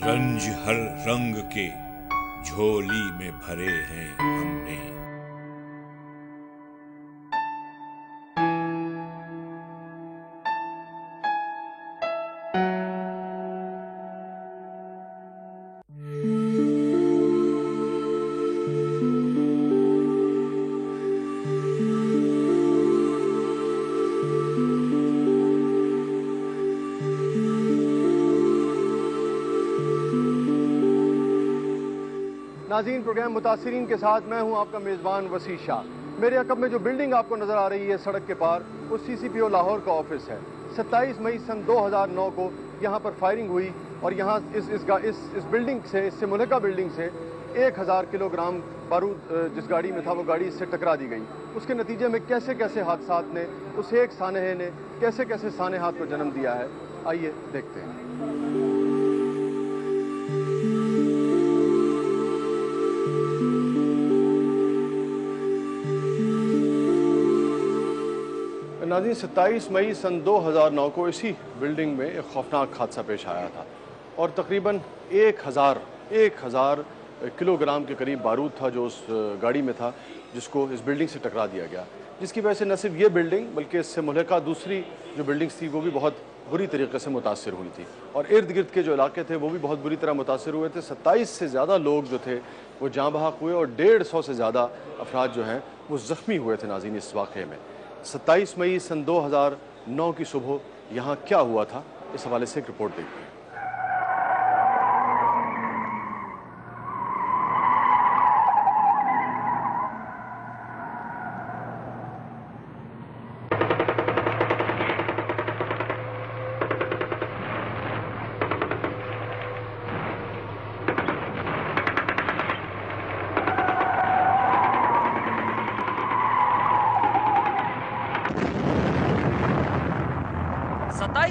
रंज हर रंग के झोली में भरे हैं हमने। नाज़रीन, प्रोग्राम मुतासिरीन के साथ मैं हूं आपका मेज़बान वसी शाह। मेरे अकब में जो बिल्डिंग आपको नज़र आ रही है सड़क के पार, वो CCPO लाहौर का ऑफिस है। 27 मई सन 2009 को यहाँ पर फायरिंग हुई और यहाँ इस बिल्डिंग से, इससे मुल्हका बिल्डिंग से 1000 किलोग्राम बारूद जिस गाड़ी में था वो गाड़ी इससे टकरा दी गई। उसके नतीजे में कैसे कैसे हादसात ने, उस एक सानहे ने कैसे कैसे सानहात को जन्म दिया है, आइए देखते हैं। नाज़रीन, 27 मई सन 2009 को इसी बिल्डिंग में एक खौफनाक हादसा पेश आया था और तकरीबन 1000 किलोग्राम के करीब बारूद था जो उस गाड़ी में था, जिसको इस बिल्डिंग से टकरा दिया गया, जिसकी वजह से न सिर्फ ये बिल्डिंग बल्कि इससे मुल्हका दूसरी जो बिल्डिंग्स थी वो भी बहुत बुरी तरीके से मुतासर हुई थी और इर्द गिर्द के जो इलाके थे वो भी बहुत बुरी तरह मुतासर हुए थे। 27 से ज़्यादा लोग जो थे वो जाँ बहक हुए और 150 से ज़्यादा अफराद जो हैं वो ज़ख्मी हुए थे। नाज़रीन, इस वाक़े में 27 मई सन 2009 की सुबह यहाँ क्या हुआ था, इस हवाले से एक रिपोर्ट देखते हैं।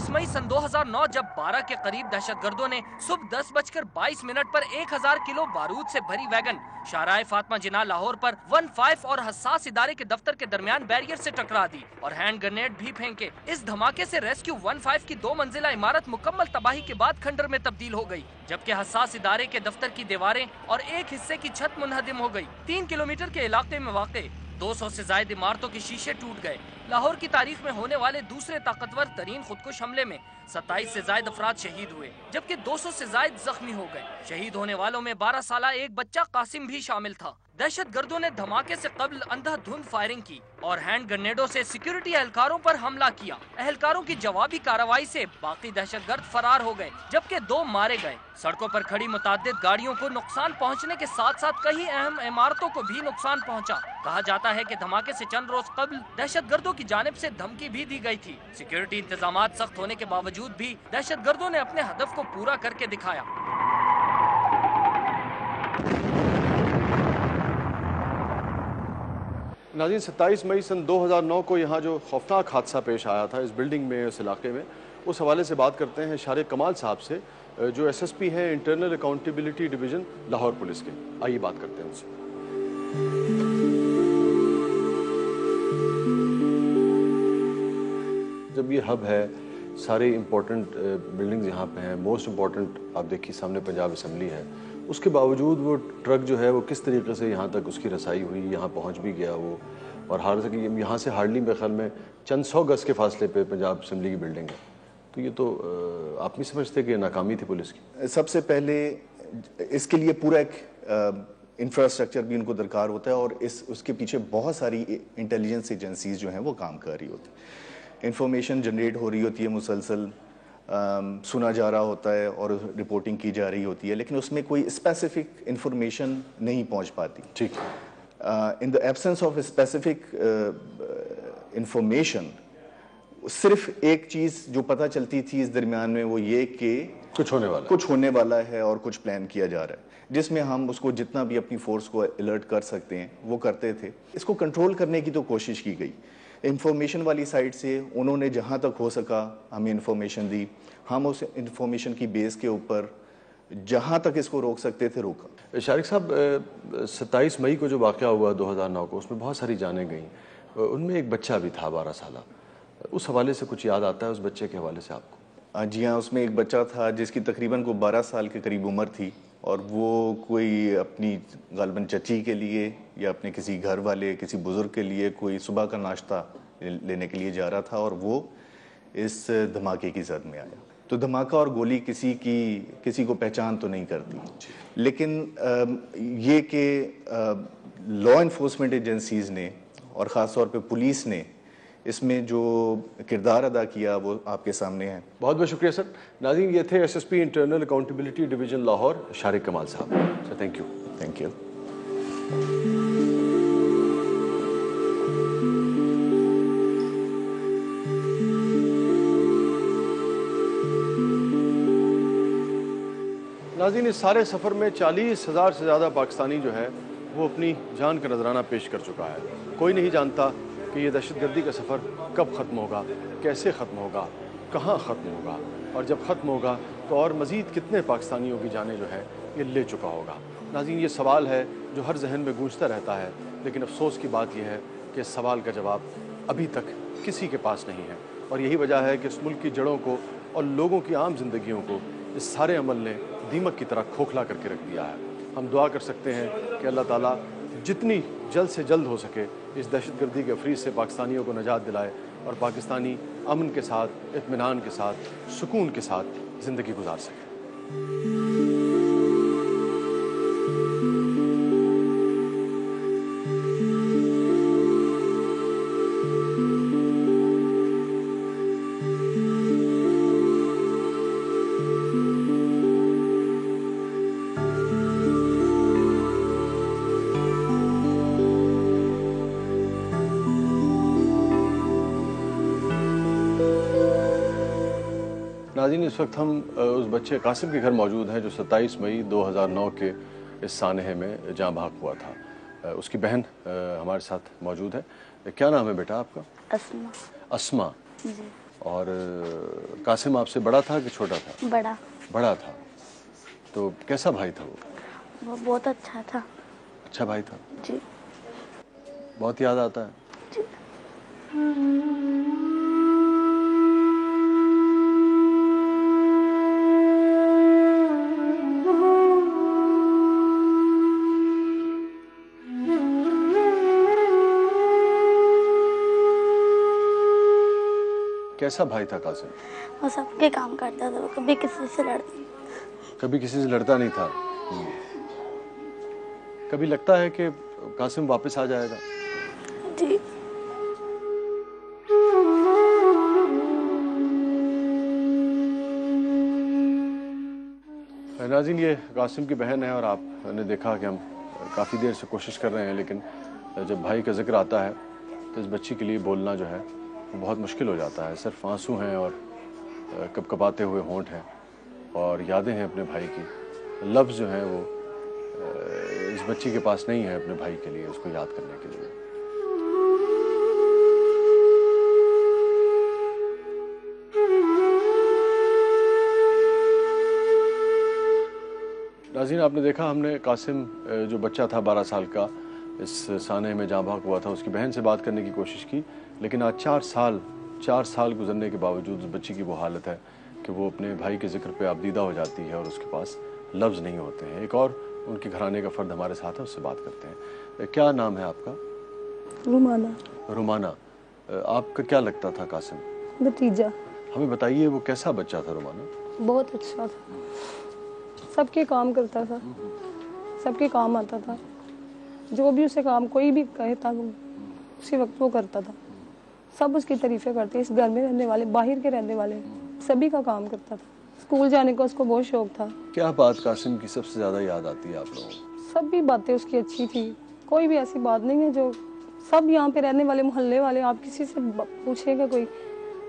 मई सन 2009 जब 12 के करीब दहशतगर्दों ने सुबह 10:22 पर 1000 किलो बारूद से भरी वैगन शाहराह फातिमा जिन्ना लाहौर पर 15 और हसास इदारे के दफ्तर के दरमियान बैरियर से टकरा दी और हैंड ग्रेनेड भी फेंके। इस धमाके से रेस्क्यू 15 की 2 मंजिला इमारत मुकम्मल तबाही के बाद खंडर में तब्दील हो गई, जबकि हसास इदारे के दफ्तर की दीवारें और एक हिस्से की छत मुनहदिम हो गई। 3 किलोमीटर के इलाके में वाक़े 200 से ज्यादा इमारतों के शीशे टूट गए। लाहौर की तारीख में होने वाले दूसरे ताकतवर तरीन खुदकुश हमले में 27 से ज्यादा अफराद शहीद हुए, जबकि 200 से ज्यादा जख्मी हो गए। शहीद होने वालों में 12 साला एक बच्चा कासिम भी शामिल था। दहशतगर्दों ने धमाके से कबल अंधाधुंध फायरिंग की और हैंड ग्रेनेडों से सिक्योरिटी एहलकारों पर हमला किया। एहलकारों की जवाबी कार्रवाई से बाकी दहशतगर्द फरार हो गए, जबकि 2 मारे गए। सड़कों पर खड़ी मुताद्दिद गाड़ियों को नुकसान पहुंचने के साथ साथ कई अहम इमारतों को भी नुकसान पहुंचा। कहा जाता है कि धमाके से चंद रोज कबल दहशतगर्दों की जानिब से धमकी भी दी गई थी। सिक्योरिटी इंतजामात सख्त होने के बावजूद भी दहशतगर्दों ने अपने हदफ को पूरा करके दिखाया। नाज़रीन, 27 मई सन 2009 को यहाँ जो खौफनाक हादसा पेश आया था इस बिल्डिंग में, इस इलाके में, उस हवाले से बात करते हैं शारिक कमाल साहब से, जो SSP हैं internal accountability division Lahore police के। आइए बात करते हैं उनसे। जब ये हब है, सारे इम्पोर्टेंट बिल्डिंग्स यहाँ पे हैं, मोस्ट इम्पोर्टेंट आप देखिए सामने पंजाब असम्बली है, उसके बावजूद वो ट्रक जो है वो किस तरीके से यहाँ तक उसकी रसाई हुई, यहाँ पहुँच भी गया वो, और हालांकि यहाँ से हार्डली मेरे ख्याल में चंद 100 गज के फासले पे पंजाब असम्बली की बिल्डिंग है। तो ये तो आप नहीं समझते कि नाकामी थी पुलिस की? सबसे पहले इसके लिए पूरा एक इंफ्रास्ट्रक्चर भी उनको दरकार होता है और उसके पीछे बहुत सारी इंटेलिजेंस एजेंसीज जो हैं वो काम कर रही होती है। इंफॉर्मेशन जनरेट हो रही होती है, मुसलसल सुना जा रहा होता है और रिपोर्टिंग की जा रही होती है, लेकिन उसमें कोई स्पेसिफिक इंफॉर्मेशन नहीं पहुंच पाती। ठीक। In the absence of specific information, सिर्फ एक चीज़ जो पता चलती थी इस दरमियान में वो ये कि कुछ होने वाला है और कुछ प्लान किया जा रहा है, जिसमें हम उसको जितना भी अपनी फोर्स को अलर्ट कर सकते हैं वो करते थे। इसको कंट्रोल करने की तो कोशिश की गई। इंफॉर्मेशन वाली साइड से उन्होंने जहां तक हो सका हमें इंफॉर्मेशन दी, हम उस इंफॉर्मेशन की बेस के ऊपर जहां तक इसको रोक सकते थे रोका। शारिक साहब, 27 मई को जो वाक़या हुआ 2009 को, उसमें बहुत सारी जानें गईं, उनमें एक बच्चा भी था 12 साल। उस हवाले से कुछ याद आता है उस बच्चे के हवाले से आपको? जी हाँ, उसमें एक बच्चा था जिसकी तकरीबन को 12 साल के करीब उम्र थी, और वो कोई अपनी गालबन चची के लिए या अपने किसी घर वाले किसी बुज़ुर्ग के लिए कोई सुबह का नाश्ता लेने के लिए जा रहा था, और वो इस धमाके की जद में आया। तो धमाका और गोली किसी को पहचान तो नहीं करती, लेकिन ये कि लॉ इन्फोर्समेंट एजेंसीज़ ने और ख़ास तौर पे पुलिस ने इसमें जो किरदार अदा किया वो आपके सामने है। बहुत बहुत शुक्रिया सर। नाज़रीन, ये थे SSP internal accountability division Lahore Shariq कमाल साहब। Sir thank you. Thank you. नाज़रीन, इस सारे सफ़र में 40,000 से ज़्यादा पाकिस्तानी जो है वो अपनी जान का नजराना पेश कर चुका है। कोई नहीं जानता कि ये दहशतगर्दी का सफ़र कब ख़त्म होगा, कैसे ख़त्म होगा, कहाँ ख़त्म होगा, और जब ख़त्म होगा तो और मज़ीद कितने पाकिस्तानियों की जानें जो है ये ले चुका होगा। नाज़रीन, ये सवाल है जो हर जहन में गूंजता रहता है, लेकिन अफसोस की बात यह है कि इस सवाल का जवाब अभी तक किसी के पास नहीं है। और यही वजह है कि इस मुल्क की जड़ों को और लोगों की आम जिंदगियों को इस सारे अमल ने दीमक की तरह खोखला करके रख दिया है। हम दुआ कर सकते हैं कि अल्लाह ताला जितनी जल्द से जल्द हो सके इस दहशतगर्दी के अफरीज से पाकिस्तानियों को निजात दिलाए और पाकिस्तानी अमन के साथ, इत्मीनान के साथ, सुकून के साथ ज़िंदगी गुजार सके। नाज़रीन, इस वक्त हम उस बच्चे कासिम के घर मौजूद हैं जो 27 मई 2009 के इस सानहे में जाँ भाग हुआ था। उसकी बहन हमारे साथ मौजूद है। क्या नाम है बेटा आपका? अस्मा। अस्मा जी। और कासिम आपसे बड़ा था कि छोटा था? बड़ा। बड़ा था। तो कैसा भाई था वो? वो बहुत अच्छा था। अच्छा भाई था जी। बहुत याद आता है? जी। कैसा भाई था कासिम? वो सबके काम करता था, वो कभी किसी से कभी किसी से लड़ता नहीं था। कभी लगता है कि कासिम वापस आ जाएगा? जी। नाज़रीन, ये कासिम की बहन है और आपने देखा कि हम काफ़ी देर से कोशिश कर रहे हैं, लेकिन जब भाई का जिक्र आता है तो इस बच्ची के लिए बोलना जो है वो बहुत मुश्किल हो जाता है। सिर्फ आंसू हैं और कपकपाते हुए होंठ हैं और यादें हैं अपने भाई की। लफ्ज़ जो हैं वो इस बच्ची के पास नहीं है अपने भाई के लिए, उसको याद करने के लिए। नाज़रीन, आपने देखा हमने कासिम जो बच्चा था 12 साल का इस साने में जाँ भाग हुआ था, उसकी बहन से बात करने की कोशिश की, लेकिन आज 4 साल गुजरने के बावजूद उस बच्ची की वो हालत है कि वो अपने भाई के जिक्र पे आबदीदा हो जाती है और उसके पास लफ्ज़ नहीं होते हैं। एक और उनके घराने का फ़र्द हमारे साथ है, उससे बात करते हैं। क्या नाम है आपका? रुमाना। रुमाना, आपका क्या लगता था कासिम? भतीजा। हमें बताइए वो कैसा बच्चा था रुमाना? बहुत अच्छा था, सबके काम करता था, सबके काम आता था, जो भी उसे काम कोई भी कहे था उसी वक्त वो करता था। सब उसकी तारीफें करते, इस घर में रहने वाले, बाहर के रहने वाले, सभी का काम करता था। स्कूल जाने का उसको बहुत शौक था। क्या बात कासिम की सबसे ज़्यादा याद आती है आप लोगों को? सभी बातें उसकी अच्छी थी, कोई भी ऐसी बात नहीं है जो, सब यहाँ पे रहने वाले मोहल्ले वाले आप किसी से पूछेगा कोई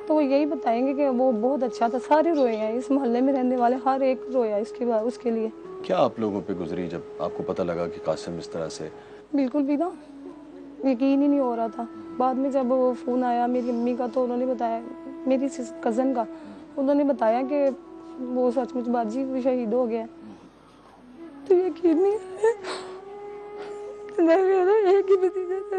तो वो यही बताएंगे कि वो बहुत अच्छा था। सारे रोए हैं, इस मोहल्ले में रहने वाले हर एक रोया इसके बाद उसके लिए। क्या आप लोगों पे गुजरी जब आपको पता लगा कि कासिम इस तरह से? बिल्कुल भी ना, यकीन ही नहीं हो रहा था। बाद में जब वो फ़ोन आया मेरी अम्मी का तो उन्होंने बताया, मेरी कज़न का, उन्होंने बताया कि वो सचमुच बाजी भी शहीद हो गया। तो यकीन नहीं मेरा एक ही भतीजा था।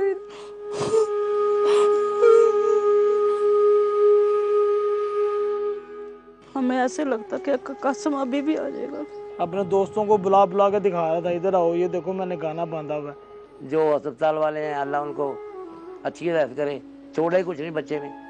हमें ऐसे लगता कि कसम अभी भी आ जाएगा। अपने दोस्तों को बुला बुला के दिखा रहा था, इधर आओ, ये देखो मैंने गाना बांधा हुआ है। जो अस्पताल वाले हैं अल्लाह उनको अच्छी हिदायत करे, छोड़े कुछ नहीं बच्चे में।